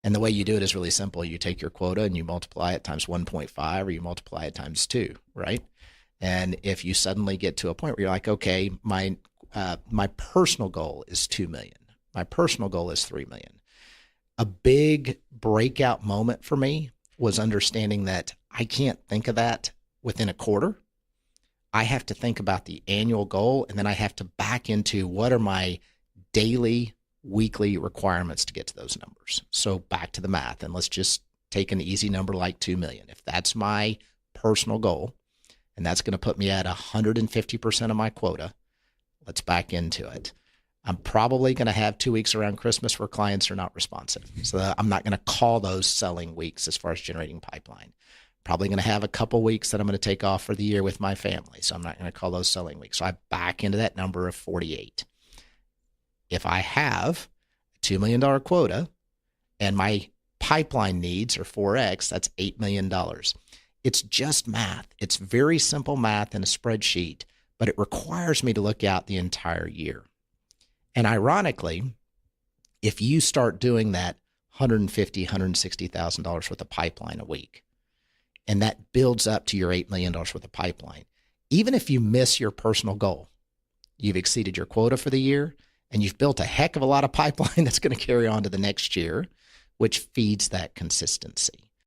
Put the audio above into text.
And the way you do it is really simple. You take your quota and you multiply it times 1.5, or you multiply it times 2, right? And if you suddenly get to a point where you're like, okay, my personal goal is 2 million. My personal goal is 3 million. A big breakout moment for me was understanding that I can't think of that within a quarter. I have to think about the annual goal, and then I have to back into what are my daily, weekly requirements to get to those numbers. So back to the math, and let's just take an easy number like 2 million. If that's my personal goal, and that's going to put me at 150% of my quota, let's back into it. I'm probably going to have 2 weeks around Christmas where clients are not responsive. So I'm not going to call those selling weeks as far as generating pipeline. Probably going to have a couple weeks that I'm going to take off for the year with my family. So I'm not going to call those selling weeks. So I back into that number of 48. If I have a $2 million quota and my pipeline needs are 4X, that's $8 million. It's just math. It's very simple math in a spreadsheet, but it requires me to look out the entire year. And ironically, if you start doing that $150,000, $160,000 worth of pipeline a week, and that builds up to your $8 million worth of pipeline, even if you miss your personal goal, you've exceeded your quota for the year, and you've built a heck of a lot of pipeline that's going to carry on to the next year, which feeds that consistency.